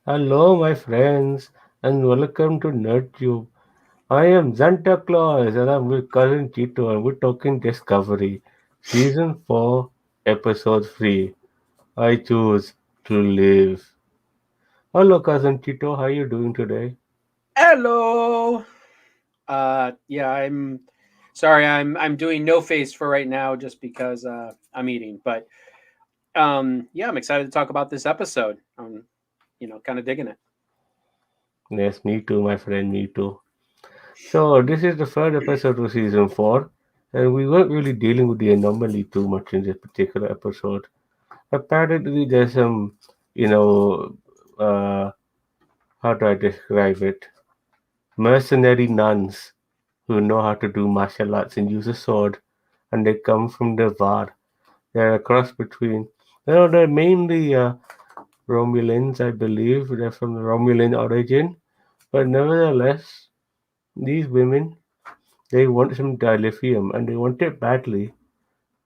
Hello, my friends, and welcome to NerdTube. I am Santa Claus, and I'm with cousin Cheeto, and we're talking Discovery, Season 4, Episode 3. I choose to live. Hello, cousin Cheeto, how are you doing today? Hello. Yeah, I'm sorry. I'm doing no face for right now just because I'm eating. But yeah, I'm excited to talk about this episode. Kind of digging it. Yes, me too, my friend, me too. So, this is the third episode of Season 4, and we weren't really dealing with the anomaly too much in this particular episode. Apparently, there's some, you know, uh, how do I describe it? Mercenary nuns who know how to do martial arts and use a sword, and they come from the Var. They're a cross between. They're mainly Romulans, I believe. They're from the Romulan origin, but nevertheless, these women they want some dilithium, and they want it badly.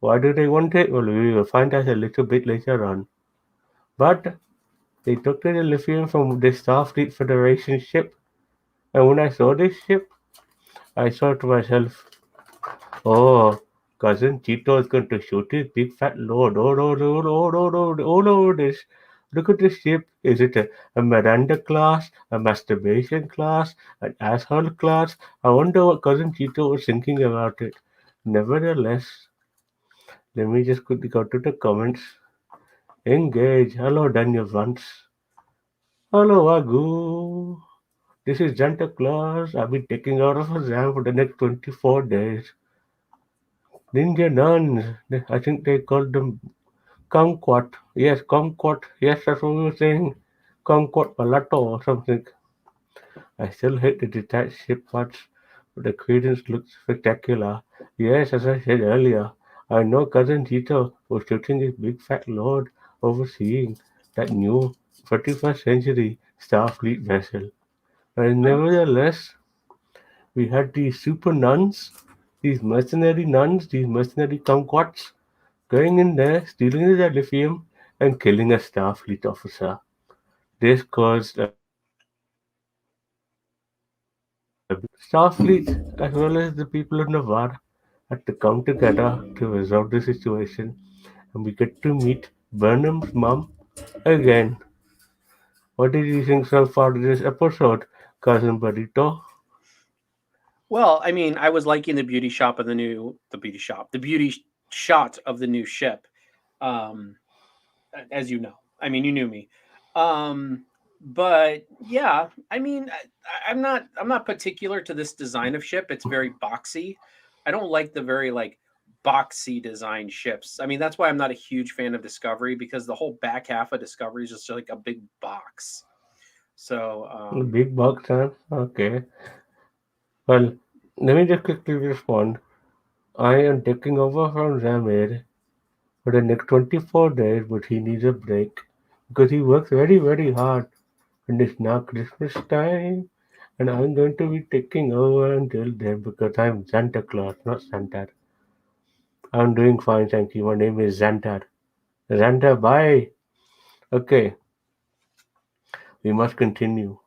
Why do they want it? Well, we will find out a little bit later on. But they took the dilithium from the Starfleet Federation ship, and when I saw this ship, I thought to myself, oh, cousin Cheeto is going to shoot his big fat load all over this. Look at this ship. Is it a Miranda class, a masturbation class, an asshole class? I wonder what cousin Cheeto was thinking about it. Nevertheless, let me just quickly go to the comments. Engage. Hello, Daniel Vance. Hello, Agu. This is Santa Claus. I'll be taking out of a jam for the next 24 days. Ninja nuns. I think they called them kumquat. Yes, kumquat. Yes, that's what we were saying. Kumquat palato or something. I still hate the detached ship parts, but the credence looks spectacular. Yes, as I said earlier, I know cousin Tito was shooting his big fat lord overseeing that new 31st century Starfleet vessel. And Oh, nevertheless, we had these super nuns, these mercenary kumquats, going in there, stealing the lithium, and killing a Starfleet officer. This caused a big Starfleet, as well as the people of Navarre, had to come together to resolve the situation, and we get to meet Burnham's mom again. What did you think so far of this episode, cousin Burrito? well, I mean, I was liking the beauty shot of the new ship. Um, as you know, I mean, you knew me. Um, but yeah, I mean, I'm not particular to this design of ship. It's very boxy. I don't like the very like boxy design ships. I mean, that's why I'm not a huge fan of Discovery because the whole back half of Discovery is just like a big box. So Big box, huh? Okay. Well, let me just quickly respond. I am taking over from Zamir for the next 24 days, but he needs a break because he works very, very hard. And it's now Christmas time, and I'm going to be taking over until then because I'm Santa Claus, not Santa. I'm doing fine, thank you. My name is Xantar. Xantar, bye. Okay, we must continue.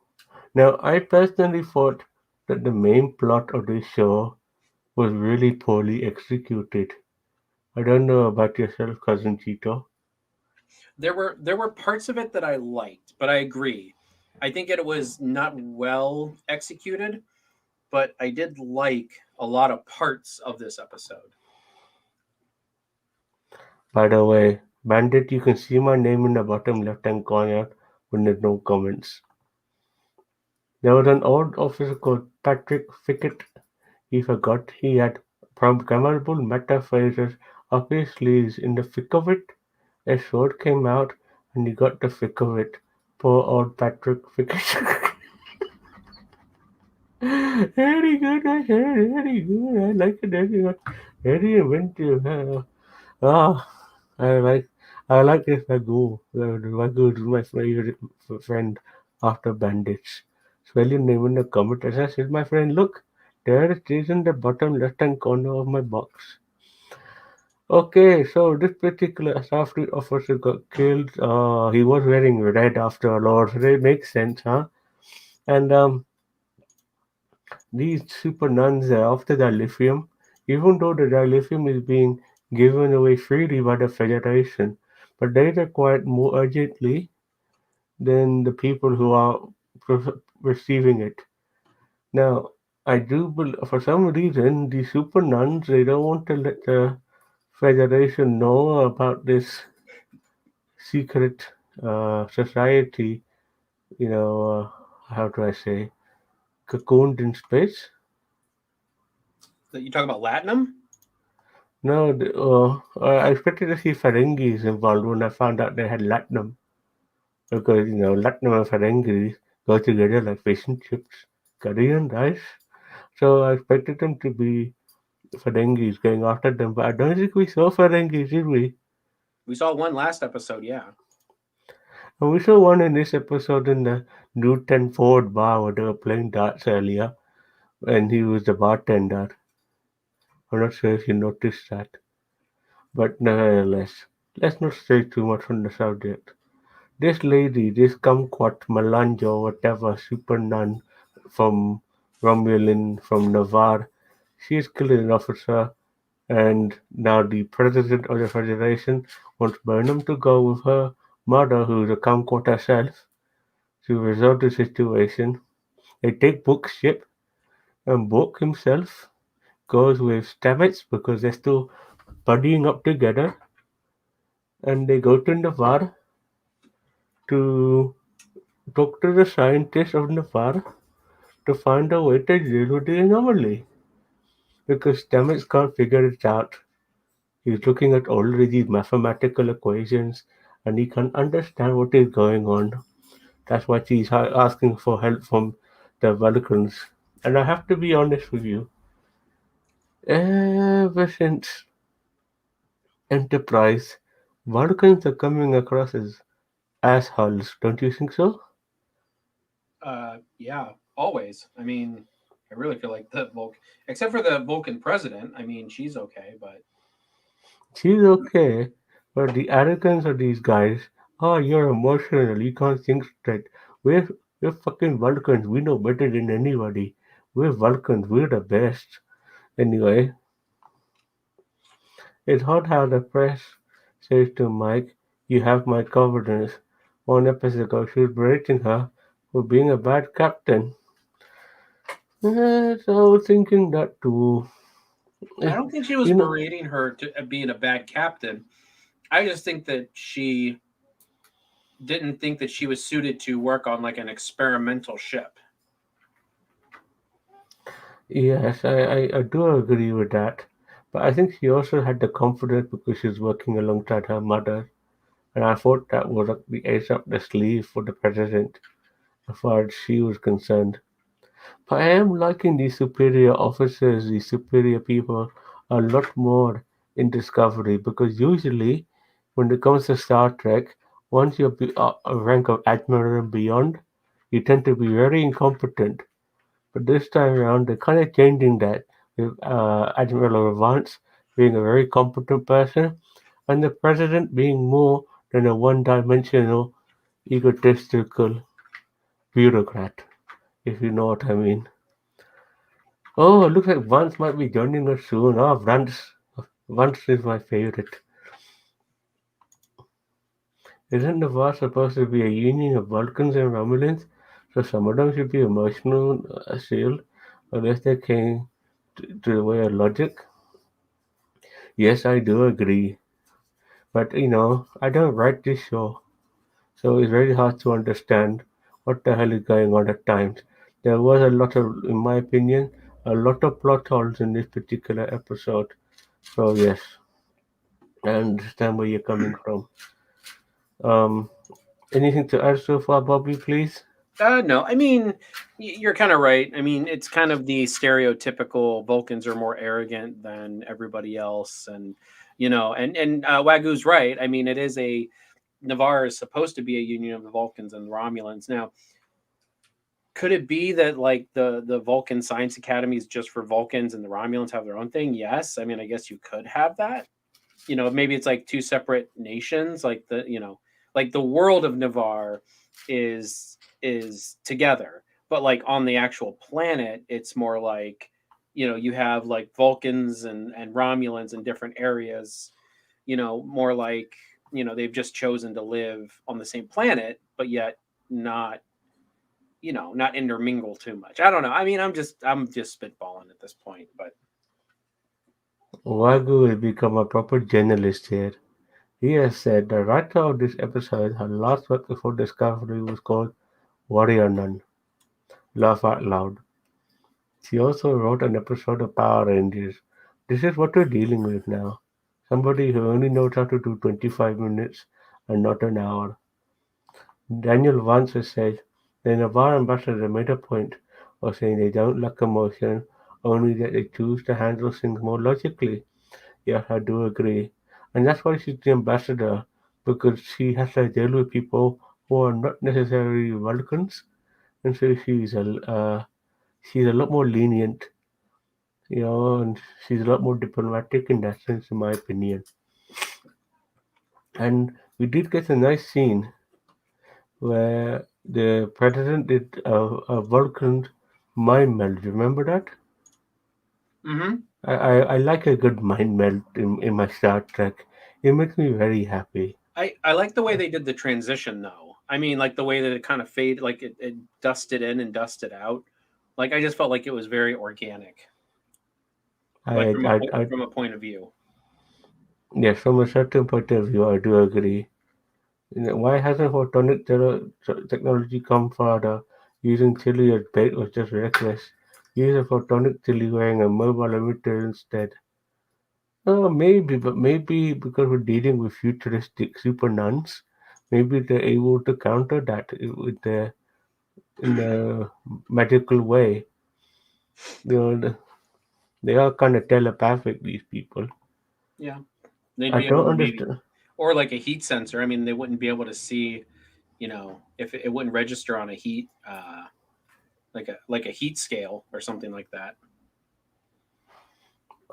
Now, I personally thought that the main plot of this show was really poorly executed. I don't know about yourself, cousin Cheeto. there were parts of it that I liked, but I agree. I think it was not well executed, but I did like a lot of parts of this episode. By the way, Bandit, you can see my name in the bottom left hand corner when there's no comments. There was an old officer called Patrick Fickett. He forgot he had programmable metaphrases up his sleeves. In the thick of it, a sword came out and he got the thick of it. Poor old Patrick Fickett. Very good, I said, very good. I like it very much. Very inventive. Ah, I like I like this Wagyu. Wagyu is my favorite friend after bandits. Spell your name in the comment. As I said, my friend, look, there it is in the bottom left hand corner of my box. Okay, so this particular assassin officer got killed. He was wearing red after all, so it makes sense, huh? And these super nuns after the lithium, even though the dilithium is being given away freely by the Federation, but they require it more urgently than the people who are receiving it. Now, for some reason, the super nuns, they don't want to let the Federation know about this secret society, how do I say, cocooned in space. That you talk about Latinum? No, I expected to see Ferengis involved when I found out they had Latinum. Because, Latinum and Ferengis go together like fish and chips, curry and rice. So I expected them to be Ferengis going after them, but I don't think we saw Ferengis, did we? We saw one last episode, yeah. And we saw one in this episode in the Newton Ford bar where they were playing darts earlier, and he was the bartender. I'm not sure if you noticed that. But nevertheless, let's not stray too much from the subject. This lady, this kumquat, Melanjo, whatever, super nun from Romulan, from Navarre, she's killed an officer, and now the president of the Federation wants Burnham to go with her mother, who's a kumquat herself, to resolve the situation. They take Book's ship, and Book himself goes with Stamets because they're still buddying up together, and they go to Navarre to talk to the scientists of Navarre to find a way to deal with the anomaly. Because Stamets can't figure it out. He's looking at all of these mathematical equations and he can't understand what is going on. That's why he's asking for help from the Vulcans. And I have to be honest with you, ever since Enterprise, Vulcans are coming across as assholes, don't you think so? Yeah, always. I mean, I really feel like the Vulcan, except for the Vulcan president. I mean, she's okay, but She's okay, but the arrogance of these guys, oh, you're emotional, you can't think straight. We're, we're fucking Vulcans, we know better than anybody. We're Vulcans, we're the best. Anyway, it's hard how the press says to Mike, you have my confidence. One episode ago, she was berating her for being a bad captain. So I was thinking that too. I Eh, don't think she was You know, berating her to being a bad captain. I just think that she didn't think that she was suited to work on like an experimental ship. yes, I do agree with that. But I think she also had the confidence because she's working alongside her mother. And I thought that was like the ace up the sleeve for the president as far as she was concerned. But I am liking these superior officers, these superior people a lot more in Discovery because usually when it comes to Star Trek, once you're a rank of Admiral and beyond, you tend to be very incompetent. But this time around, they're kind of changing that with Admiral Vance being a very competent person and the president being more than a one dimensional, egotistical bureaucrat, if you know what I mean. Oh, looks like Vance might be joining us soon. Oh, Vance is my favorite. Isn't the Vance supposed to be a union of Vulcans and Romulans? So some of them should be emotional, sealed, unless they came to the way of logic. Yes, I do agree. But I don't write this show, so it's very hard to understand what the hell is going on at times. There was a lot of, in my opinion, a lot of plot holes in this particular episode. So yes, I understand where you're coming from. Um, Anything to add so far, Bobby, please? No, I mean, you're kind of right. I mean, it's kind of the stereotypical Vulcans are more arrogant than everybody else, and Wagyu's right. I mean, it is a Navarre is supposed to be a union of the Vulcans and the Romulans. Now, could it be that like the Vulcan Science Academy is just for Vulcans and the Romulans have their own thing? Yes. I mean, I guess you could have that. maybe it's like two separate nations, like like the world of Navarre is together, but like on the actual planet, it's more like, you have like Vulcans and Romulans in different areas, more like, they've just chosen to live on the same planet, but yet not, not intermingle too much. I don't know. I mean, I'm just spitballing at this point, but Wagyu will become a proper journalist here. He has said the writer of this episode, her last work before Discovery was called Warrior Nun. Laugh out loud. She also wrote an episode of Power Rangers. This is what we're dealing with now. Somebody who only knows how to do 25 minutes and not an hour. Daniel once has said the Navarre ambassador made a point of saying they don't lack emotion, only that they choose to handle things more logically. Yes, I do agree. And that's why she's the ambassador, because she has to deal with people who are not necessarily Vulcans, and so she's a lot more lenient, and she's a lot more diplomatic in that sense, in my opinion. And we did get a nice scene where the president did a Vulcan mind meld. Remember that? hmm I like a good mind meld in my Star Trek. It makes me very happy. I like the way they did the transition though. I mean, like the way that it kind of faded, like it dusted in and dusted out. Like I just felt like it was very organic, like I, I, I, from a point of view. yes, from a certain point of view, I do agree. Why hasn't photonic technology come further? Using chili as bait was just reckless. Use a photonic chili wearing a mobile emitter instead. Maybe, but maybe because we're dealing with futuristic super nuns, maybe they're able to counter that with the in a magical way. They are kind of telepathic. These people. Yeah, they'd I be able don't to maybe, understand. or like a heat sensor. I mean, they wouldn't be able to see, if it wouldn't register on a heat, like a heat scale or something like that.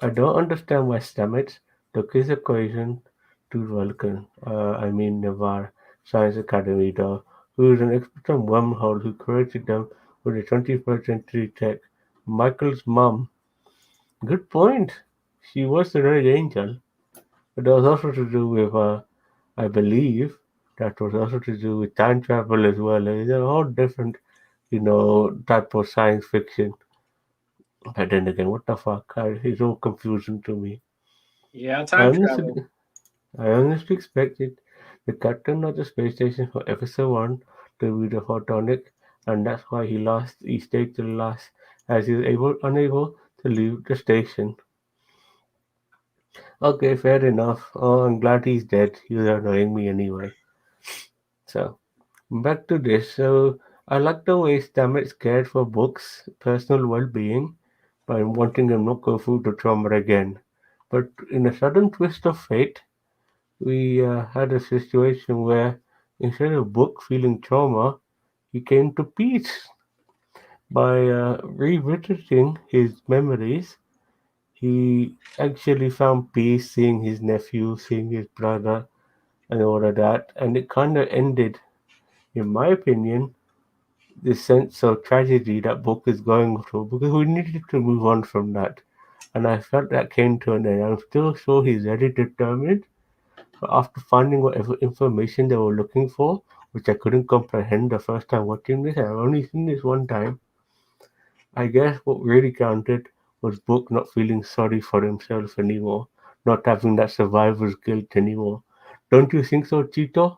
I don't understand why Stamets took his equation to Vulcan. I mean Navarre Science Academy, though, who is an expert on wormholes who created them with the 21st century tech. Michael's mom. Good point. She was the red angel. It was also to do with, I believe, that was also to do with time travel as well. They're all different, type of science fiction. But then again, what the fuck? It's all confusing to me. Yeah, I time honestly, travel. I honestly expected the captain of the space station for episode 1 to be the photonic, and that's why he stayed till last, as he was unable to leave the station. Okay, fair enough. Oh, I'm glad he's dead. He was annoying me anyway. So, back to this. So, I like the way Stamets cared for Book's personal well-being by wanting him not go through the trauma again. But in a sudden twist of fate, we had a situation where instead of Book feeling trauma, he came to peace by revisiting his memories. He actually found peace seeing his nephew, seeing his brother, and all of that. And it kind of ended, in my opinion, the sense of tragedy that Book is going through because we needed to move on from that. And I felt that came to an end. I'm still sure he's very determined. But after finding whatever information they were looking for, which I couldn't comprehend the first time watching this, I've only seen this one time. I guess what really counted was Book not feeling sorry for himself anymore, not having that survivor's guilt anymore. Don't you think so, Cheeto?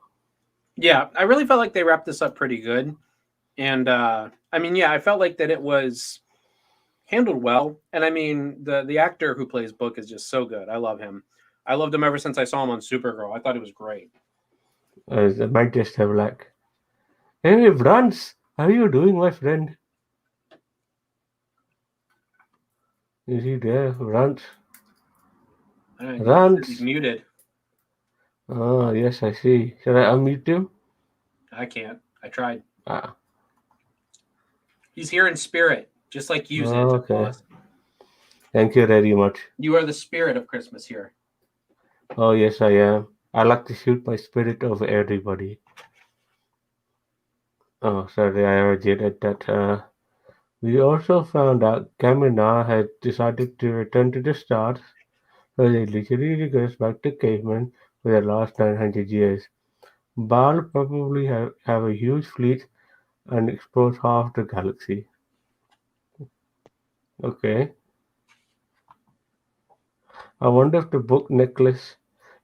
Yeah, I really felt like they wrapped this up pretty good. And I mean, yeah, I felt like that it was handled well. And I mean, the actor who plays Book is just so good. I love him. I loved him ever since I saw him on Supergirl. I thought he was great. I might just have like, hey, Brans, how are you doing, my friend? Is he there? Brans? He says he's Brans? muted. Oh, yes, I see. Shall I unmute him? I can't. I tried. Ah, He's here in spirit, just like you, Santa okay. Claus. Thank you very much. You are the spirit of Christmas here. Oh, yes, I am. I like to shoot my spirit over everybody. Oh, sorry, I already did that. We also found out Kamina had decided to return to the stars, so they literally goes back to cavemen for the last 900 years. Baal probably have a huge fleet and explores half the galaxy. Okay. I wonder if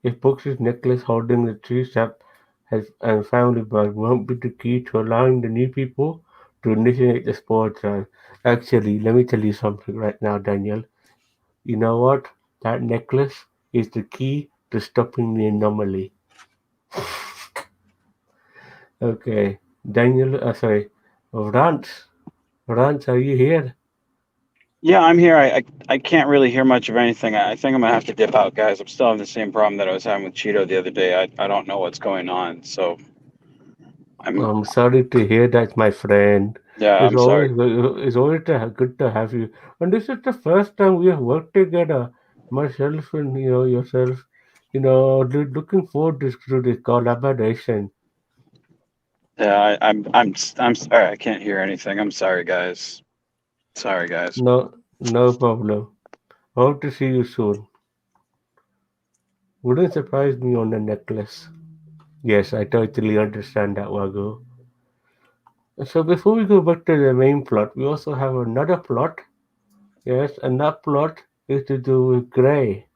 if Book's necklace holding the tree sap and family bug won't be the key to allowing the new people to initiate the spore drive. Actually, let me tell you something right now, Daniel. You know what? That necklace is the key to stopping the anomaly. Okay, Daniel, sorry, Rance, Rance, are you here? Yeah, I'm here. I can't really hear much of anything. I think I'm gonna have to dip out, guys. I'm still having the same problem that I was having with Cheeto the other day. I don't know what's going on. So I'm I'm sorry to hear that, my friend. yeah, I'm sorry. Good to have you. And this is the first time we have worked together. Myself and yourself. Looking forward to this collaboration. Yeah, I'm sorry. I can't hear anything. I'm sorry, guys. Sorry, guys. No problem. Hope to see you soon. Wouldn't surprise me on the necklace. Yes, I totally understand that, Wago. So before we go back to the main plot, we also have another plot. Yes, and that plot is to do with Gray.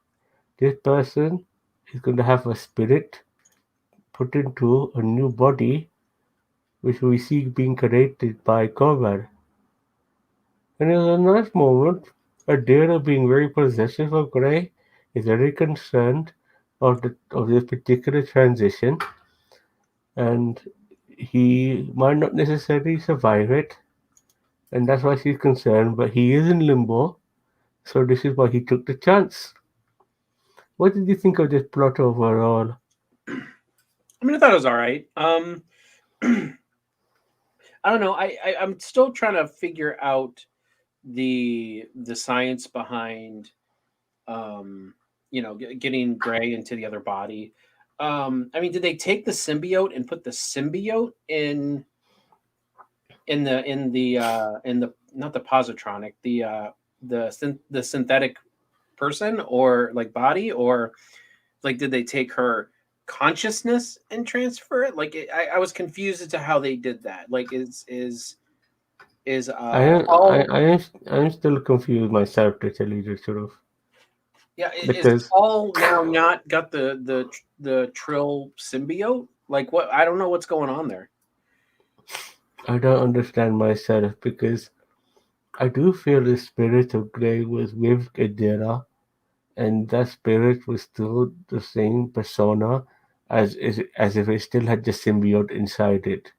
This person is going to have a spirit put into a new body, which we see being created by Cover. And in a nice moment, Adira, being very possessive of Gray, is very concerned of this particular transition, and he might not necessarily survive it, and that's why she's concerned. But he is in limbo, so this is why he took the chance. What did you think of this plot overall? I mean, I thought it was all right. I don't know. I'm still trying to figure out the science behind getting Gray into the other body. I mean, did they take the symbiote and put the symbiote in the not the positronic, the synthetic person, or like body, or like did they take her consciousness and transfer it? Like I was confused as to how they did that. Like is I am I, Paul, I am I am still confused myself to tell you the truth yeah, is because Paul now not got the Trill symbiote? Like what? I don't know what's going on there. I don't understand myself because I do feel the spirit of Grey was with Adira and that spirit was still the same persona as if it still had the symbiote inside it.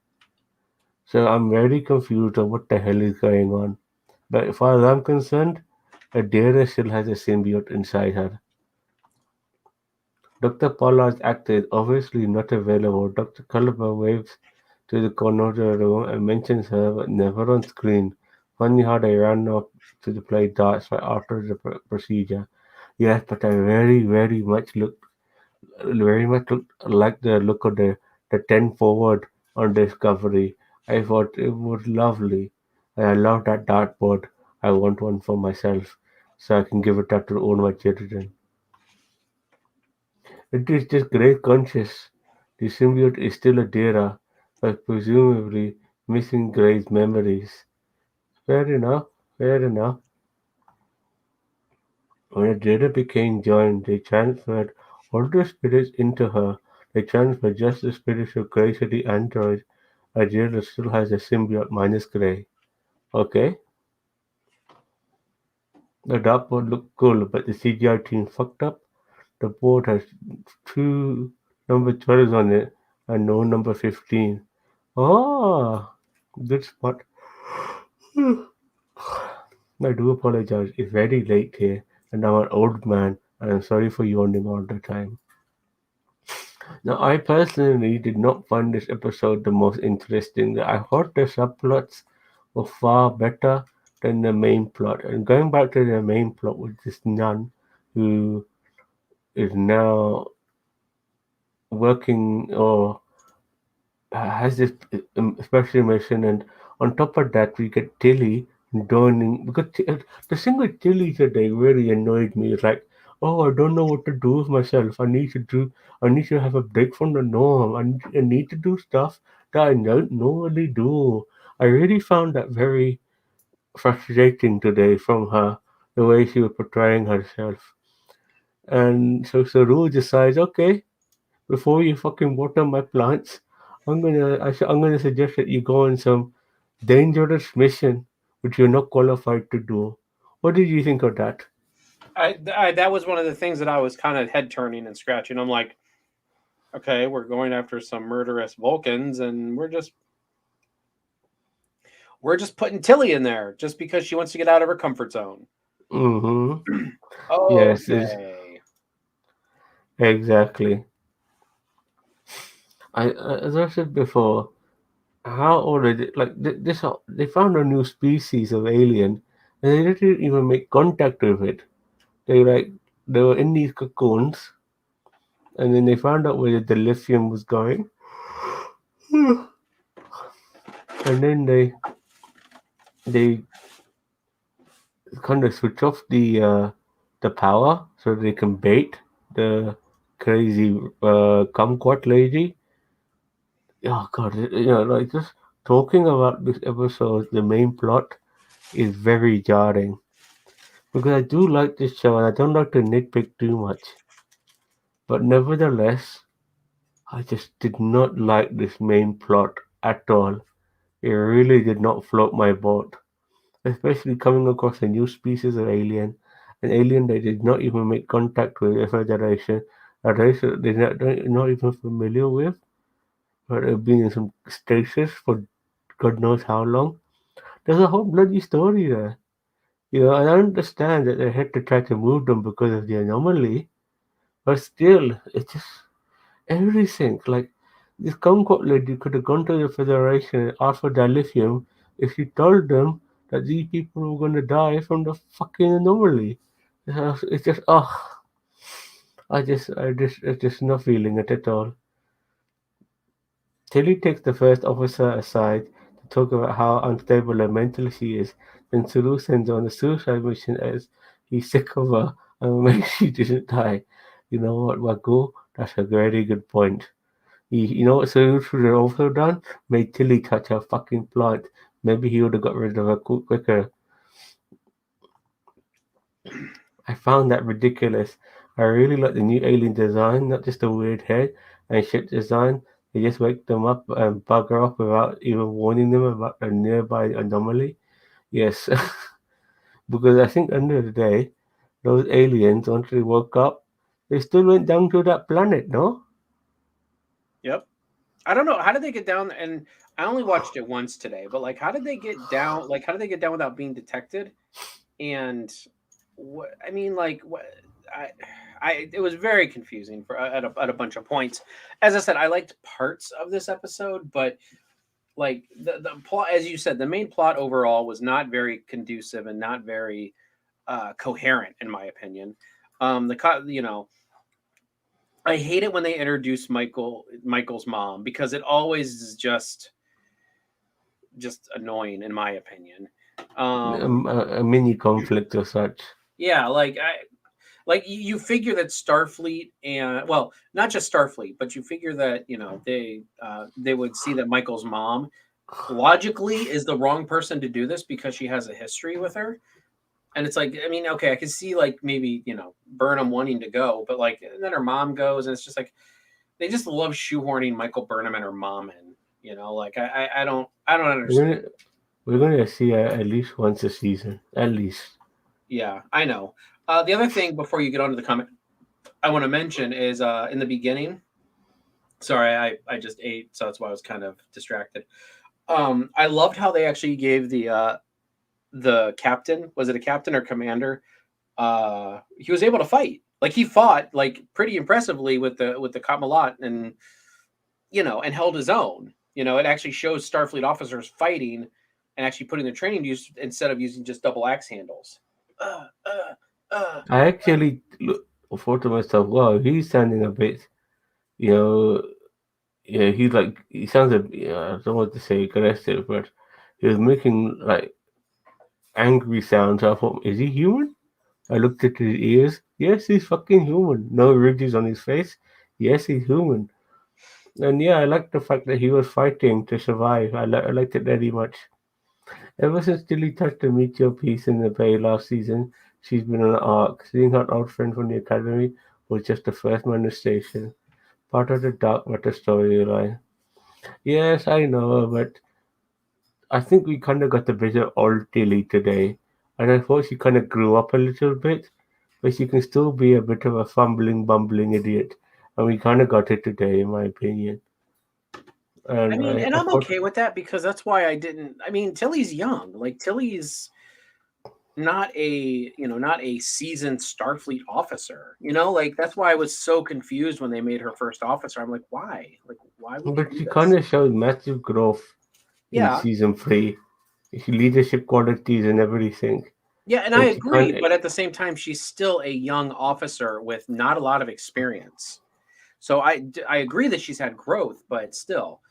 So I'm very confused on what the hell is going on. But as far as I'm concerned, Adira still has a symbiote inside her. Doctor Pollard's actor is obviously not available. Doctor Culliver waves to the corner of the room and mentions her, but never on screen. Funny how they ran off to play darts right after the procedure. Yes, but I very much looked like the look of the 10 forward on Discovery. I thought it was lovely. And I love that dartboard. I want one for myself, so I can give it up to all my children. It is just Grey conscious. The symbiote is still a Dara, but presumably missing Grey's memories. Fair enough, fair enough. When Dara became joined, they transferred all the spirits into her. They transferred just the spirits of Grey to the android. Adira still has a symbiote minus Grey. Okay, the dark board looked cool, but the CGI team fucked up. The board has two number 12s on it and no number 15. Oh, good spot. I do apologize. It's very late here, and I'm an old man, and I'm sorry for yawning all the time. Now, I personally did not find this episode the most interesting. I thought the subplots were far better than the main plot. And going back to the main plot with this nun who is now working or has this special mission, and on top of that, we get Tilly joining because the thing with Tilly today really annoyed me. It's like, oh, I don't know what to do with myself. I need to have a break from the norm. I need to do stuff that I don't normally do. I really found that very frustrating today from her, the way she was portraying herself. And so Saru decides, okay, before you fucking water my plants, I'm gonna suggest that you go on some dangerous mission which you're not qualified to do. What did you think of that? That was one of the things that I was kind of head turning and scratching. I'm like, okay, we're going after some murderous Vulcans, and we're just putting Tilly in there just because she wants to get out of her comfort zone. Mm-hmm. Yes, it's, Okay. exactly. As I said before, how already like this they found a new species of alien and they didn't even make contact with it. They were in these cocoons and then they found out where the lithium was going and then they kind of switch off the power so they can bait the crazy kumquat lady. Oh god, like just talking about this episode, the main plot is very jarring because I do like this show and I don't like to nitpick too much, but nevertheless, I just did not like this main plot at all. It really did not float my boat, especially coming across a new species of alien, an alien they did not even make contact with the Federation, a race that they're not even familiar with, but have been in some stasis for God knows how long. There's a whole bloody story there. And I understand that they had to try to move them because of the anomaly, but still, it's just everything. Like, this Kumquat lady could have gone to the Federation and asked for dilithium if she told them that these people were going to die from the fucking anomaly. It's just, it's just not feeling it at all. Tilly takes the first officer aside to talk about how unstable and mental she is, then Sulu sends on a suicide mission as he's sick of her and makes she didn't die. You know what, Waku? That's a very good point. You know what Sulu should have also done? Made Tilly touch her fucking plant. Maybe he would have got rid of her quicker. I found that ridiculous. I really like the new alien design, not just the weird head and ship design. They just wake them up and bugger off without even warning them about a nearby anomaly. Yes, because I think end of the day, those aliens, once they woke up, they still went down to that planet, no? Yep. I don't know how did they get down, and I only watched it once today, but like how did they get down? Like how did they get down without being detected? And what I mean, like what I. it was very confusing for at a bunch of points. As I said, I liked parts of this episode, but like the plot, as you said, the main plot overall was not very conducive and not very coherent, in my opinion. I hate it when they introduce Michael's mom because it always is just annoying, in my opinion. Um, A mini conflict or such. yeah, like you figure that Starfleet and well, not just Starfleet, but you figure that they would see that Michael's mom logically is the wrong person to do this because she has a history with her. And it's like, I mean, okay, I can see like maybe Burnham wanting to go, but like and then her mom goes, and it's just like they just love shoehorning Michael Burnham and her mom in. Like I don't We're understand. gonna we're gonna see her at least once a season, at least. Yeah, I know. The other thing before you get on to the comment I want to mention is in the beginning. Sorry, I just ate, so that's why I was kind of distracted. I loved how they actually gave the captain, was it a captain or commander? He was able to fight. Like he fought like pretty impressively with the Kamalat and held his own. It actually shows Starfleet officers fighting and actually putting their training to use instead of using just double axe handles. Uh, uh, uh. I actually thought to myself, wow, he's sounding a bit, you know, yeah, he sounds a, I don't want to say aggressive, but he was making like angry sounds. I thought, is he human? I looked at his ears. Yes, he's fucking human. No ridges on his face. Yes, he's human. And yeah, I liked the fact that he was fighting to survive. I liked it very much. Ever since Tilly touched the meteor piece in the bay last season, she's been on an arc. Seeing her old friend from the academy was just the first manifestation, part of the dark matter storyline. Yes, I know, but I think we kind of got a bit of old Tilly today, and I thought she kind of grew up a little bit, but she can still be a bit of a fumbling, bumbling idiot, and we kind of got it today, in my opinion. I And mean, and I I'm thought okay with that because that's why I didn't. I mean, Tilly's young. Like Tilly's not not a seasoned Starfleet officer. Like that's why I was so confused when they made her first officer. I'm like, why? Like, why would you but do she kind this? of showed massive growth in Yeah, season three, leadership qualities and everything. yeah, and I And she agree, kind but at the same time, she's still a young officer with not a lot of experience. So I agree that she's had growth, but still,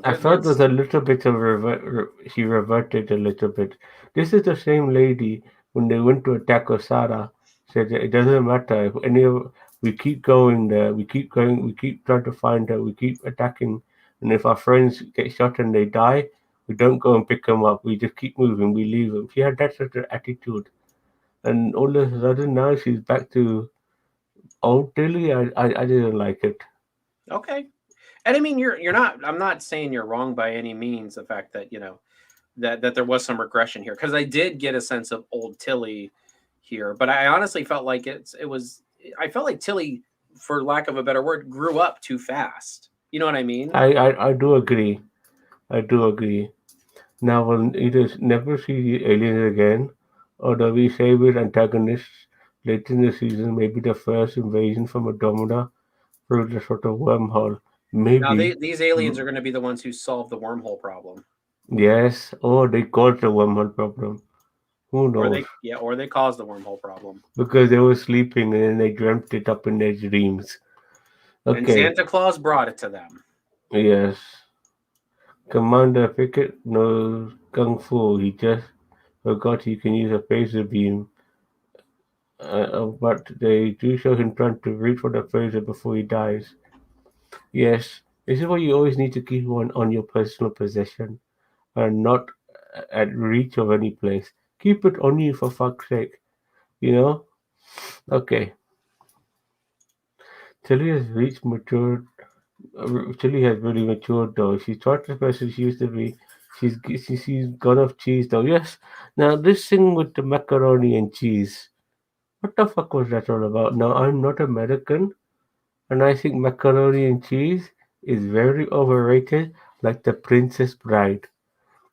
I felt there's there's a little bit of she reverted a little bit. This is the same lady when they went to attack Osara said that it doesn't matter if any of we keep going there, we keep going, we keep trying to find her, we keep attacking, and if our friends get shot and they die, we don't go and pick them up. We just keep moving. We leave them. She had that sort of attitude, and all of a sudden now she's back to old Tilly. I didn't like it. okay. And I mean, you're not. I'm not saying you're wrong by any means. The fact that that there was some regression here because I did get a sense of old Tilly here, but I honestly felt like it was. I felt like Tilly, for lack of a better word, grew up too fast. You know what I mean? I do agree. I do agree. Now we'll either never see the aliens again, or the we favorite antagonists later in the season, maybe the first invasion from Andromeda through the sort of wormhole. Now Maybe. these aliens are Mm, going to be the ones who solve the wormhole problem, yes, or they caused the wormhole problem. Who knows? or they cause the wormhole problem. Because they were sleeping and then they dreamt it up in their dreams. And Okay, Santa Claus brought it to them. yes. Commander Pickett knows Kung Fu. He just forgot he can use a phaser beam. But they do show him trying to reach for the phaser before he dies. Yes, this is why you always need to keep one on your personal possession and not at reach of any place. Keep it on you for fuck's sake, you know? Okay, Tilly has reached mature. Tilly has really matured though. She's not the person she used to be. She's gone off cheese though. Yes. Now this thing with the macaroni and cheese. What the fuck was that all about? Now I'm not American, and I think macaroni and cheese is very overrated, like the Princess Bride.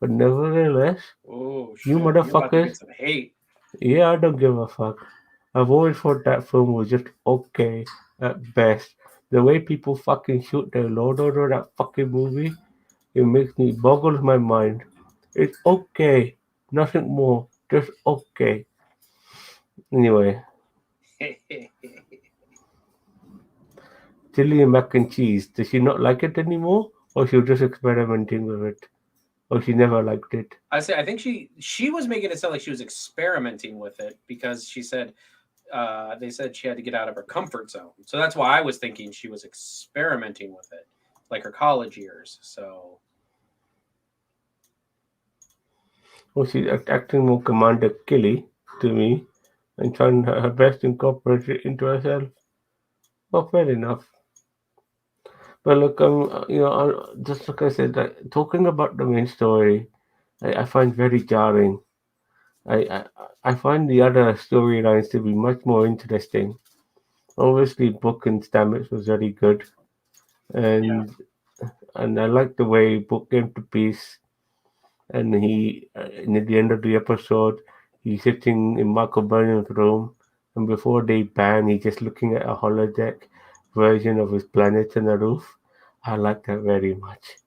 But nevertheless, Oh you shit! You're about to get motherfuckers, some hate. yeah, I don't give a fuck. I've always thought that film was just okay at best. The way people fucking shoot their Lord Order, that fucking movie, it makes me boggles my mind. It's okay, nothing more, just okay. Anyway, chili and mac and cheese. Does she not like it anymore, or she was just experimenting with it, or she never liked it? I think she was making it sound like she was experimenting with it because she said they said she had to get out of her comfort zone. So that's why I was thinking she was experimenting with it, like her college years. So Or she's acting more Commander Killy to me, and trying her best to incorporate it into herself. Well, fair enough. But look, just like I said, talking about the main story, I find very jarring. I, I I find the other storylines to be much more interesting. Obviously, Book and Stamets was very good, yeah, and I like the way Book came to peace. And and at the end of the episode, he's sitting in Michael Burnham's room, and before they ban, he's just looking at a holodeck version of his planet and the roof. I like that very much.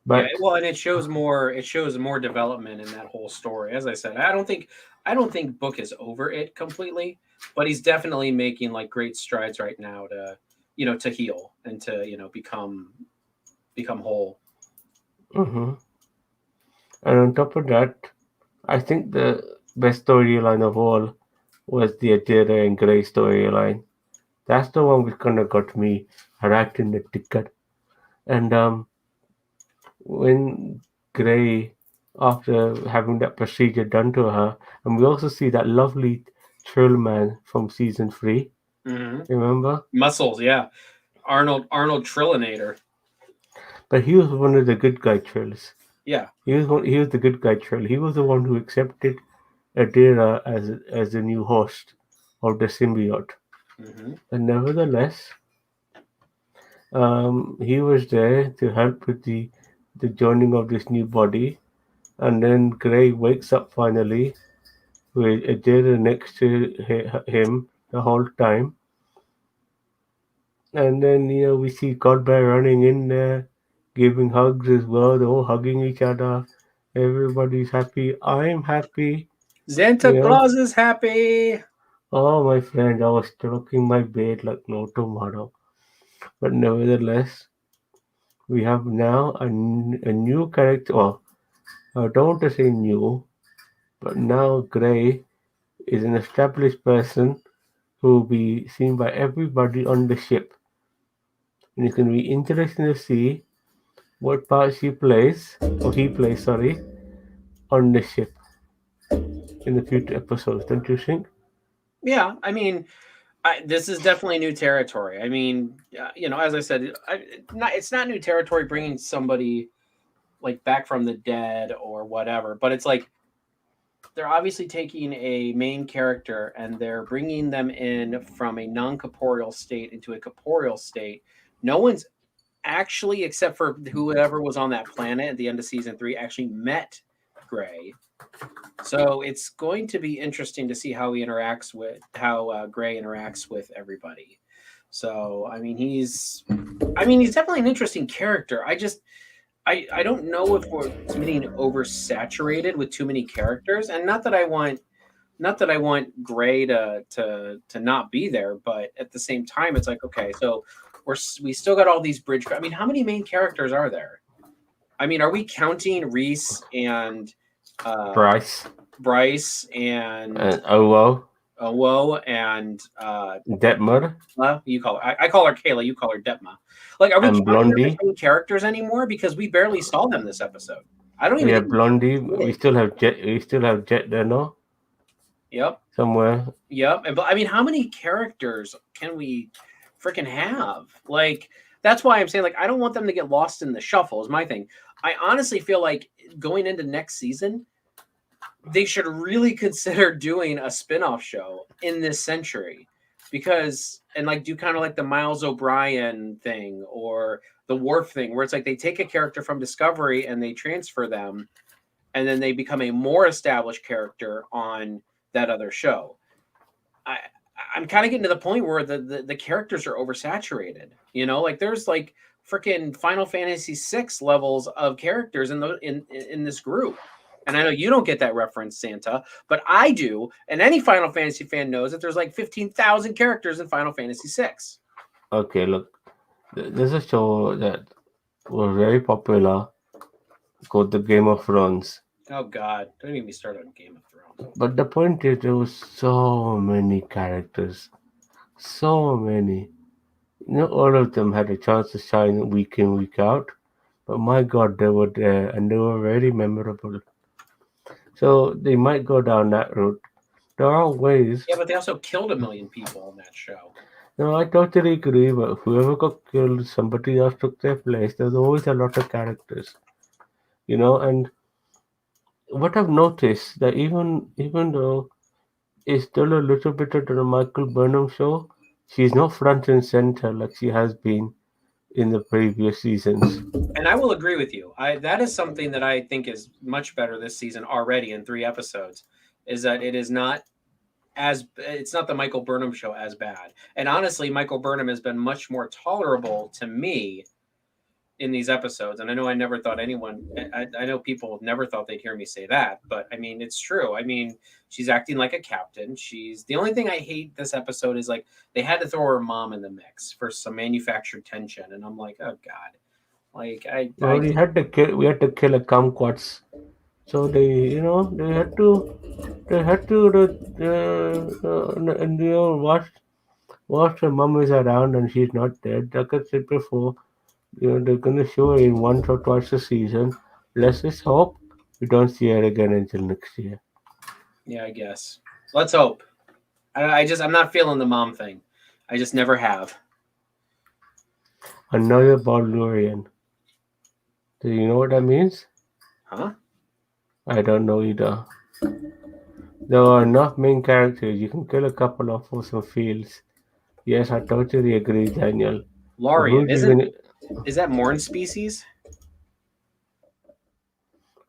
Yeah, But well, and it shows more development in that whole story. As I said, I don't think Book is over it completely, but he's definitely making like great strides right now to to heal and to become whole. mhm. And on top of that, I think the best storyline of all was the Ajira and Grey storyline. That's the one which kind of got me right in the ticket. And when Grey, after having that procedure done to her, and we also see that lovely troll man from season 3, Hmm. remember? Muscles, yeah. Arnold Trillinator. But he was one of the good guy trolls. Yeah. He was the good guy troll. He was the one who accepted Adira as the new host of the symbiote. Hmm. And nevertheless, he was there to help with the joining of this new body. And then Gray wakes up finally with Adira next to him the whole time. And then we see Godbear running in there, giving hugs as well. They're all hugging each other. Everybody's happy. I'm happy. Santa You know. Claus is happy. Oh, my friend, I was stroking my bed like no tomorrow. But nevertheless, we have now a new character. Well, I don't want to say new, but now Gray is an established person who will be seen by everybody on the ship. And it's going to be interesting to see what part she plays, or he plays, sorry, on the ship in the future episodes, don't you think? Yeah, I mean, this is definitely new territory. I mean, as I said, it's not new territory bringing somebody like back from the dead or whatever, but it's like they're obviously taking a main character and they're bringing them in from a non-corporeal state into a corporeal state. No one's actually, except for whoever was on that planet at the end of season 3, actually met Gray. So it's going to be interesting to see how Gray interacts with everybody. So I mean he's definitely an interesting character. I don't know if it's getting oversaturated with too many characters, and not that I want Gray to not be there, but at the same time, it's like okay, so we still got all these bridge. I mean, how many main characters are there? I mean, are we counting Reese and uh, Bryce Bryce and and Owo, Owo and Detmer, you call her? I call her Kayla. You call her Detma. Like, are we and counting them as Blondie. main characters anymore? Because we barely saw them this episode. I don't even Yeah, think Blondie. we We did. still have Jet. We still have Jet there, no? Yep. Somewhere. Yep. But I mean, how many characters can we freaking have? Like, that's why I'm saying, like, I don't want them to get lost in the shuffle, is my thing. I honestly feel like going into next season, they should really consider doing a spin-off show in this century because and like do kind of like the Miles O'Brien thing or the Worf thing where it's like they take a character from Discovery and they transfer them and then they become a more established character on that other show. I I'm kind of getting to the point where the characters are oversaturated. Like there's like freaking Final Fantasy 6 levels of characters in this group. And I know you don't get that reference, Santa, but I do. And any Final Fantasy fan knows that there's like 15,000 characters in Final Fantasy 6. Okay, look. There's a show that was very popular called The Game of Thrones. Oh God, don't even get me started on Game of Thrones. But the point is, there was so many characters. So many. Not all of them had a chance to shine week in, week out. But my god, they were there and they were very memorable. So they might go down that route. There are ways. Yeah, but they also killed a million people on that show. No, I totally agree, but whoever got killed, somebody else took their place. There's always a lot of characters. And what I've noticed that even though it's still a little bit of the Michael Burnham show, she's not front and center like she has been in the previous seasons. And I will agree with you. That is something that I think is much better this season already in 3 episodes. Is that it's not the Michael Burnham show as bad. And honestly, Michael Burnham has been much more tolerable to me in these episodes. And I know I never thought anyone, I know people never thought they'd hear me say that, but I mean, it's true. I mean, she's acting like a captain. She's the only thing I hate this episode is like they had to throw her mom in the mix for some manufactured tension. And I'm like, oh God, like Well, we had to kill a kumquats. So they had to, and watch her mom is around and she's not dead. Like I said before, they're gonna show her in once or twice a season. Let's just hope we don't see her again until next year. yeah, I guess. Let's hope. I'm not feeling the mom thing. I just never have. Another Baldurian. Do you know what that means? Huh? I don't know either. There are enough main characters. You can kill a couple of for some feels. Yes, I totally agree, Daniel. But Lorian. who's even? Is that Morn species?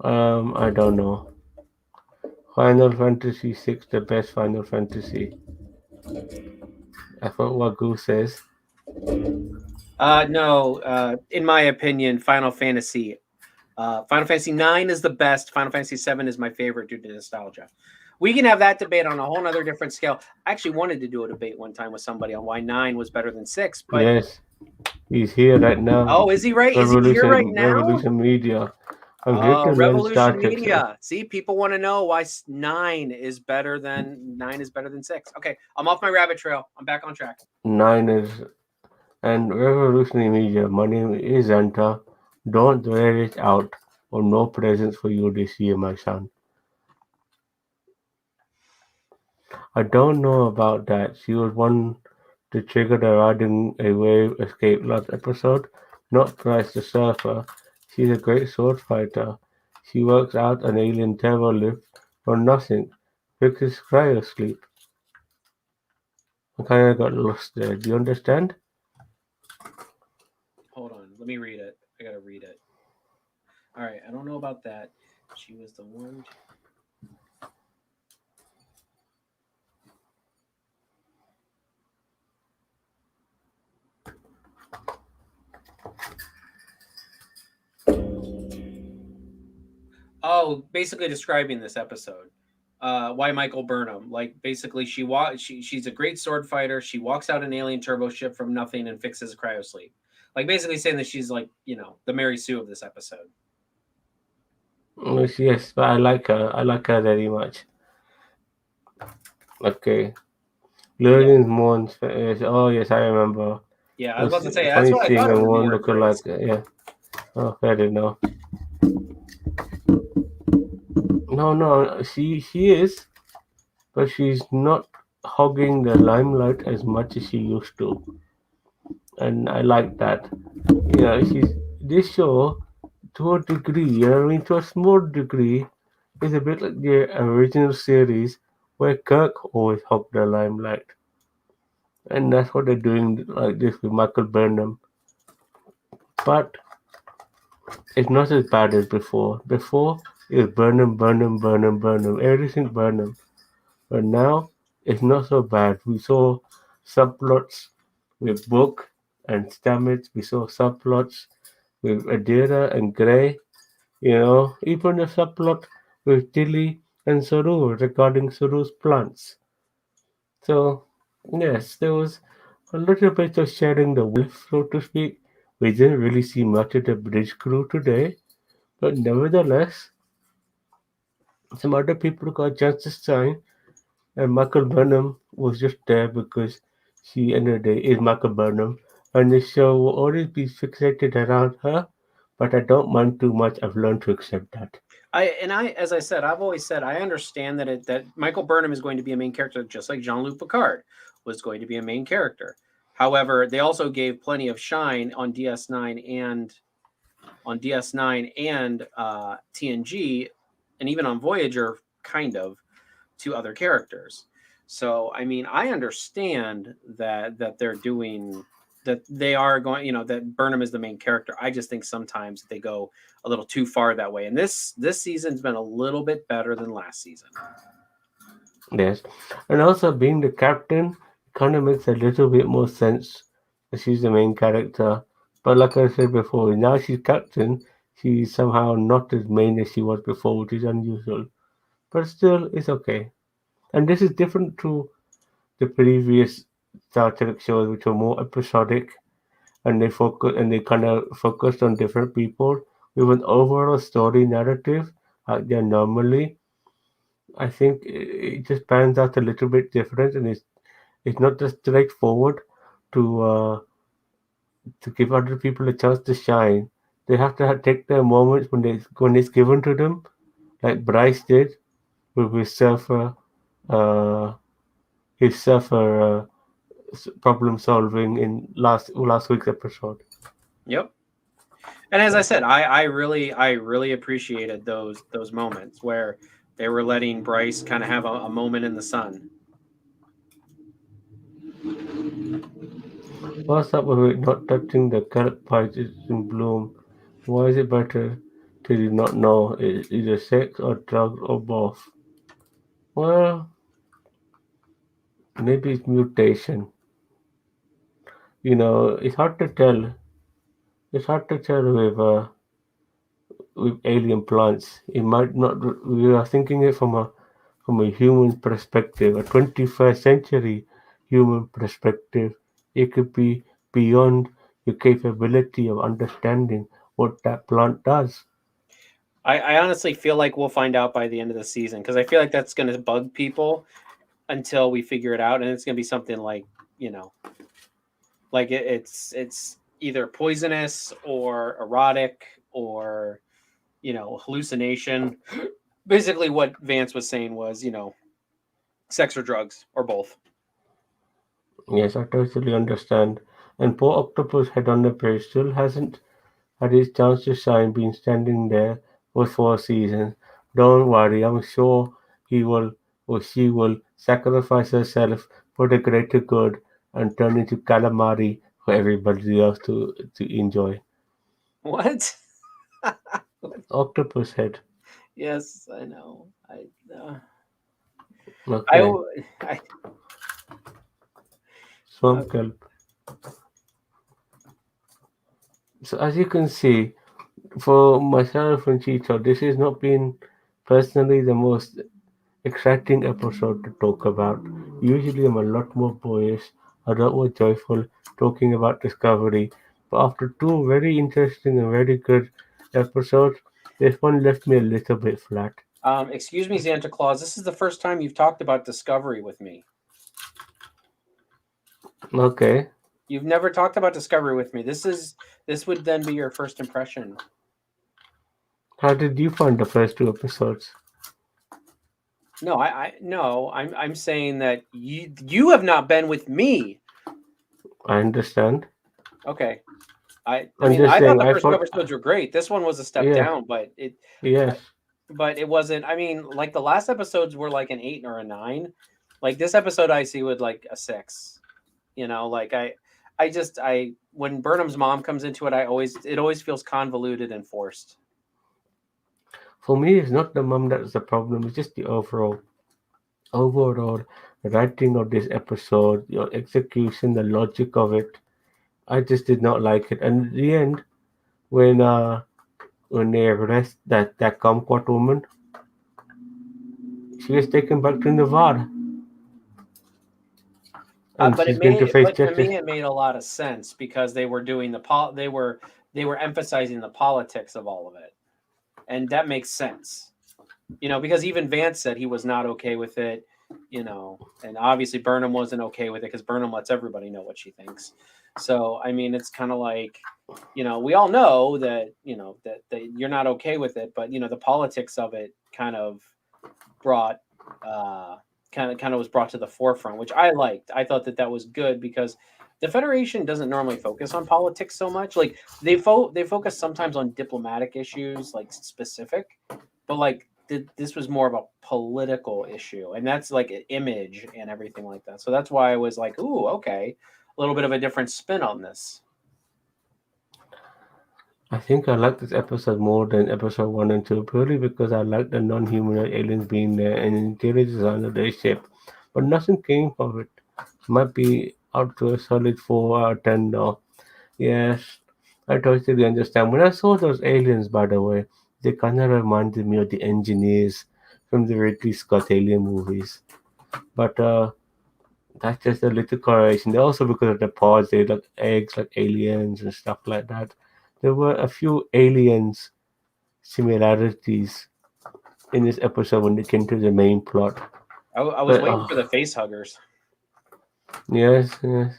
I don't know. Final Fantasy VI, the best Final Fantasy. I forgot what Goose says. No. In my opinion, Final Fantasy 9 is the best. Final Fantasy 7 is my favorite due to nostalgia. We can have that debate on a whole nother different scale. I actually wanted to do a debate one time with somebody on why 9 was better than 6, but Yes, he's here right now. oh, is he right? Is he here right now? Revolution Media. I'm here to learn Star Revolution Trek. Media. See, people want to know why 9 is better than 6. Okay, I'm off my rabbit trail. I'm back on track. 9 is and Revolutionary Media. My name is Zanta. Don't wear it out, or no presents for you this year, my son. I don't know about that. She was one to trigger the riding a wave escape last episode. Not Price the Surfer. She's a great sword fighter. She works out an alien terror lift for nothing. Fixes cryo sleep. I kinda got lost there. Do you understand? Hold on. Let me read it. I got to read it. All right. I don't know about that. She was the one. Oh, basically describing this episode. Why Michael Burnham? Like basically, she's a great sword fighter. She walks out an alien turbo ship from nothing and fixes cryosleep. Like basically saying that she's like the Mary Sue of this episode. Yes, but I like her. I like her very much. Okay. Yeah, Learning Moon's oh yes, I remember. yeah. I was about It's to say that's funny what I seeing thought a of her moon Morn looking voice. like yeah. Oh, fair enough. No, no, she is, but she's not hogging the limelight as much as she used to, and I like that. She's this show to a degree. I mean, to a small degree, is a bit like the original series where Kirk always hogged the limelight, and that's what they're doing like this with Michael Burnham. But it's not as bad as before. Before it was Burnham, Burnham, Burnham, Burnham, everything Burnham. But now it's not so bad. We saw subplots with Book and Stamets. We saw subplots with Adira and Grey. Even the subplot with Tilly and Saru regarding Saru's plants. So, yes, there was a little bit of sharing the wealth, so to speak. We didn't really see much of the bridge crew today, but nevertheless, some other people got just to shine, and Michael Burnham was just there because she, end of the day, is Michael Burnham, and the show will always be fixated around her, but I don't mind too much. I've learned to accept that. As I said, I've always said I understand that Michael Burnham is going to be a main character, just like Jean-Luc Picard was going to be a main character. However, they also gave plenty of shine on DS9 and TNG, and even on Voyager, kind of to other characters. So I mean, I understand that they're doing that. They are going, that Burnham is the main character. I just think sometimes they go a little too far that way. And this season's been a little bit better than last season. Yes, and also being the captain kind of makes a little bit more sense. She's the main character. But like I said before, now she's captain. She's somehow not as main as she was before, which is unusual. But still, it's okay. And this is different to the previous Star Trek shows, which were more episodic, and they kind of focused on different people with an overall story narrative. Yeah, normally, I think it just pans out a little bit different, and it's not just straightforward to give other people a chance to shine. They have to take their moments when it's given to them, like Bryce did with uh, his surfer problem solving in last week's episode. Yep. And as I said, I really appreciated those moments where they were letting Bryce kind of have a moment in the sun. What's up with it not touching the kelp pipes in bloom? Why is it better till you not know it's either sex or drugs or both? Well, maybe it's mutation. It's hard to tell. It's hard to tell with alien plants. It might not. We are thinking it from a human perspective, a 21st century human perspective. It could be beyond your capability of understanding what that plant does. I honestly feel like we'll find out by the end of the season because I feel like that's going to bug people until we figure it out, and it's going to be something like you know, like it's either poisonous or erotic or hallucination. Basically, what Vance was saying was sex or drugs or both. Yes, I totally understand. And poor Octopus head on the bridge still hasn't had his chance to shine, been standing there for 4 seasons. Don't worry, I'm sure he will or she will sacrifice herself for the greater good and turn into calamari for everybody else to enjoy. What? Octopus head. Yes, I know. Uh, I, Okay. I Swamp kelp. So as you can see, for myself and Cheeto, this has not been personally the most exciting episode to talk about. Usually I'm a lot more boyish, a lot more joyful talking about Discovery, but after two very interesting and very good episodes, this one left me a little bit flat. excuse me, Santa Claus. This is the first time you've talked about Discovery with me. Okay, You've never talked about Discovery with me. This would then be your first impression. how did you find the first two episodes? No, I no, I'm saying that you have not been with me. I understand. Okay. I I'm mean, just I thought saying, the I first two thought, episodes were great. This one was a step yeah, down, yes. but it wasn't. I mean, like the last episodes were like an 8 or a 9. Like this episode, I see with like a 6. Like I when Burnham's mom comes into it, it always feels convoluted and forced. For me, it's not the mum that's the problem. It's just the overall writing of this episode, your execution, the logic of it. I just did not like it. And in the end, when uh when they arrest that kumquat woman, she was taken back to Nevada, and she's going to face But to justice. me, it made a lot of sense because they were doing they were emphasizing the politics of all of it, and that makes sense. Because even Vance said he was not okay with it. And obviously Burnham wasn't okay with it because Burnham lets everybody know what she thinks. So I mean, it's kind of like, we all know that that you're not okay with it, but the politics of it kind of brought uh kind of was brought to the forefront, which I liked. I thought that that was good because the Federation doesn't normally focus on politics so much. Like they focus sometimes on diplomatic issues, like specific, but like this was more of a political issue, and that's like an image and everything like that. So that's why I was like, ooh, okay, a little bit of a different spin on this. I think I like this episode more than episode 1 and 2, purely because I like the non-humanoid aliens being there and the interior design of their ship. But nothing came of it. Might be out to a solid 4 out of 10 now. Yes, I totally understand. When I saw those aliens, by the way, they kind of reminded me of the engineers from the Ridley Scott alien movies. But that's just a little correlation. Also, because of the pods, they look eggs like aliens and stuff like that. There were a few aliens similarities in this episode when they came to the main plot. I was But waiting for the face huggers. yes, yes.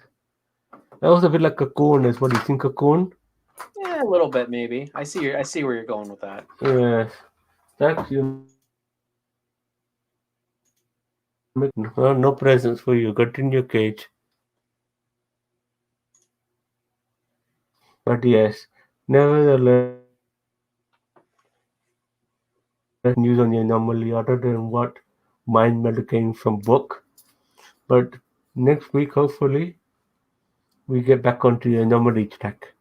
That was a bit like a cone. Is what you think a cone? Yeah, a little bit maybe. I see where you're going with that. Yes. That you make no presents for you. Got in your cage. But yes, nevertheless, news on the anomaly other than what mind meld came from book. But next week, hopefully, we get back onto the anomaly track.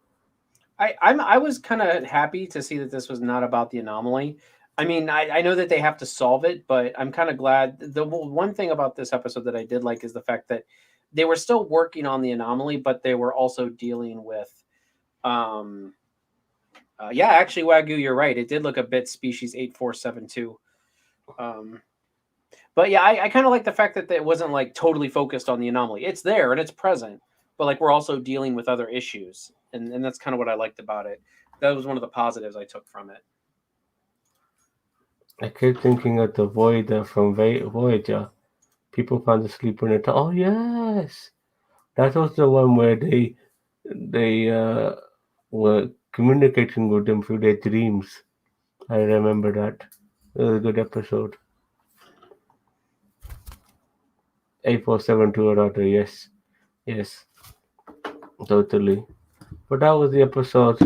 I was kind of happy to see that this was not about the anomaly. I mean, I know that they have to solve it, but I'm kind of glad. One thing about this episode that I did like is the fact that they were still working on the anomaly, but they were also dealing with. Um, yeah, actually, Wagyu, you're right. It did look a bit species 8472. Um, but yeah, I kind of like the fact that it wasn't like totally focused on the anomaly. It's there and it's present, but like we're also dealing with other issues, and that's kind of what I liked about it. That was one of the positives I took from it. I kept thinking of the Voyager from Voyager. People found the sleeper in it. Oh yes, that was the one where they were communicating with them through their dreams. I remember that. It was a good episode. 8472 or rather, yes. Yes, totally. But that was the episode.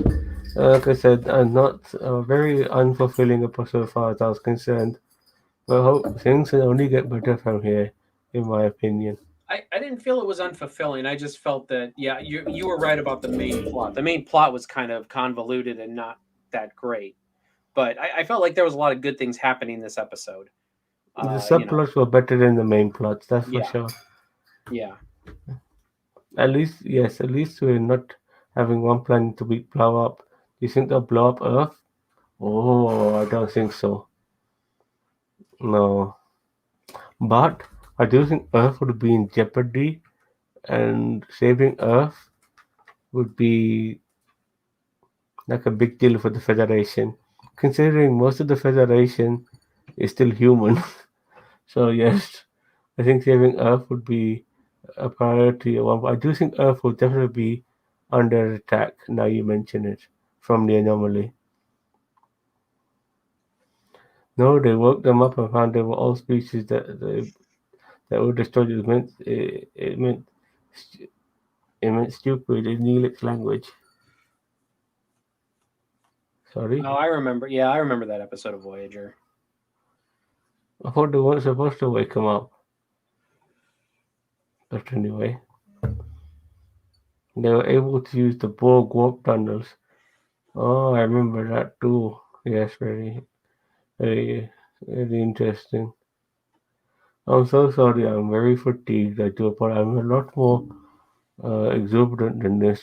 Like I said, not a very unfulfilling episode as far as I was concerned. But I hope things will only get better from here, in my opinion. I didn't feel it was unfulfilling. I just felt that yeah, you were right about the main plot. The main plot was kind of convoluted and not that great, but I felt like there was a lot of good things happening this episode. The You know, subplots were better than the main plots, that's for yeah, sure. yeah. At least, yes, at least we're not having one planet to be blow up. Do you think they'll blow up Earth? Oh, I don't think so. No. But I do think Earth would be in jeopardy, and saving Earth would be like a big deal for the Federation, considering most of the Federation is still human. So yes, I think saving Earth would be a priority. Well, I do think Earth will definitely be under attack. Now you mention it from the anomaly. No, they woke them up and found they were all species that were destroyed. It meant stupid in Neelix language. Sorry, Oh, I remember. Yeah, I remember that episode of Voyager. I thought they weren't supposed to wake them up. But anyway, they were able to use the Borg warp tunnels. Oh, I remember that too. Yes, very, very interesting. I'm so sorry. I'm very fatigued. I do, but I'm a lot more exuberant than this.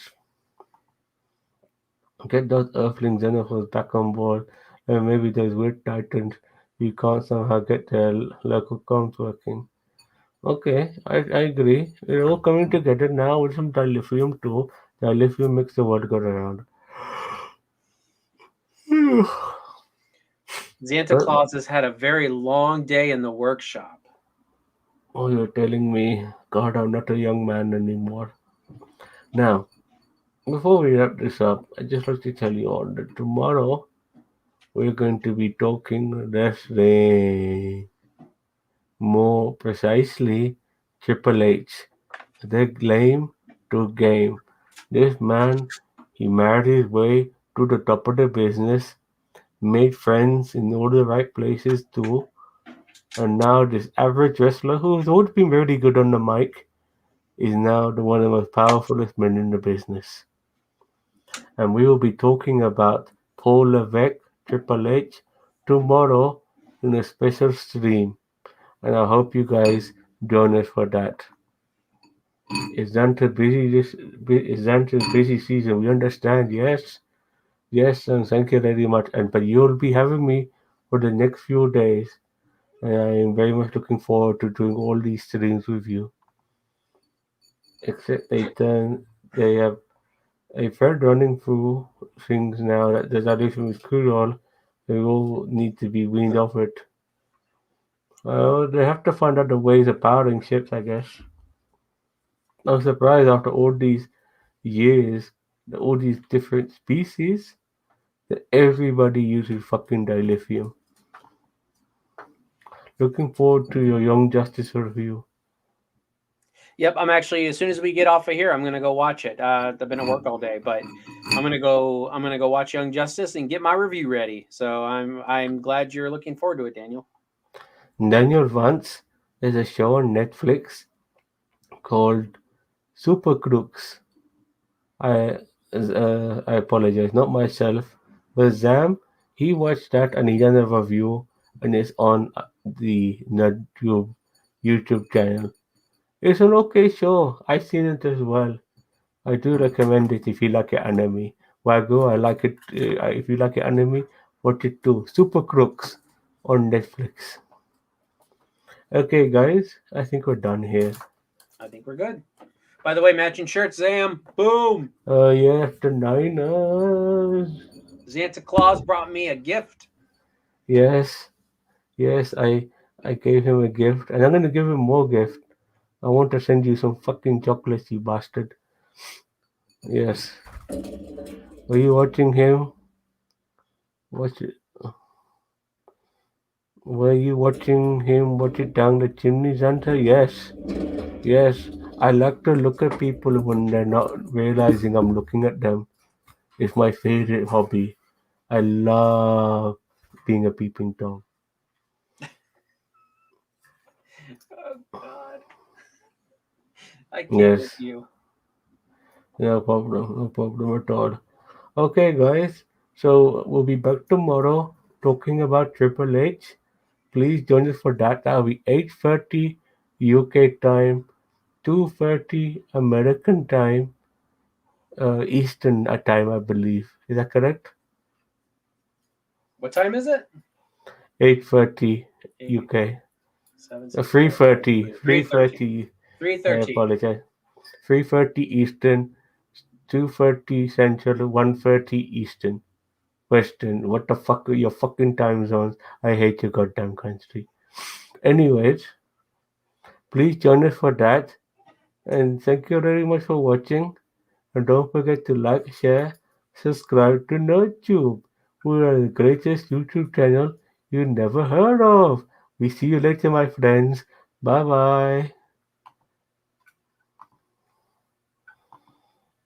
Get those Earthling xenophobes back on board, and maybe those weird titans we can't somehow get their local comms working. Okay, I agree. We're all coming together now with some dilithium too. Dilithium makes the world go around. Santa Uh, Claus has had a very long day in the workshop. oh, you're telling me, God, I'm not a young man anymore. Now, before we wrap this up, I just like to tell you all that tomorrow we're going to be talking wrestling. More precisely, Triple H, the claim to game. This man, he married his way to the top of the business, made friends in all the right places too, and now this average wrestler who's always been very good on the mic is now the one of the most powerfulest men in the business. And we will be talking about Paul Levesque, Triple H, tomorrow in a special stream. And I hope you guys join us for that. Is Zanta busy is Zanta's busy season? We understand, yes. Yes, and thank you very much. And but you'll be having me for the next few days. And I am very much looking forward to doing all these streams with you. Except they have a friend running through things now that the addition is cruel. They all need to be weaned off it. Well, they have to find out the ways of powering ships, I guess. I'm surprised after all these years, all these different species, that everybody uses fucking dilithium. Looking forward to your Young Justice review. Yep, I'm actually as soon as we get off of here, I'm gonna go watch it. I've been at work all day, but I'm gonna go watch Young Justice and get my review ready. So I'm glad you're looking forward to it, Daniel. Daniel Vance is a show on Netflix called Super Crooks. I I apologize, not myself, but Zam. He watched that and he done a review and it's on the YouTube channel. It's an okay show. I've seen it as well. I do recommend it if you like your anime. Wago, I like it. If you like your anime, watch it too. Super Crooks on Netflix. Okay, guys, I think we're done here. I think we're good. By the way, matching shirts, Zam. Boom. Yes, the Niners. Santa Claus brought me a gift. Yes, yes, I gave him a gift, and I'm gonna give him more gift. I want to send you some fucking chocolates, you bastard. Yes. Were you watching him? Watch it. Were you watching him watch it down the chimney, Santa? Yes. Yes. I like to look at people when they're not realizing I'm looking at them. It's my favorite hobby. I love being a peeping Tom. Oh God, I can't with Yes. you. No problem. No problem at all. Okay, guys. So we'll be back tomorrow talking about Triple H. Please join us for that. That'll be 8:30 UK time, 2:30 American time, Eastern time, I believe. Is that correct? What time is it? 8:30 Eight, UK. seven, six, five, four, 3:30. three. 3:30. 3:30. I 3:30. apologize. 3:30 Eastern, 2:30 Central, 1:30 Eastern. Western. What the fuck are your fucking time zones? I hate your goddamn country. Anyways, please join us for that. And thank you very much for watching. And don't forget to like, share, subscribe to NerdTube. We are the greatest YouTube channel you never heard of. We see you later, my friends. Bye bye.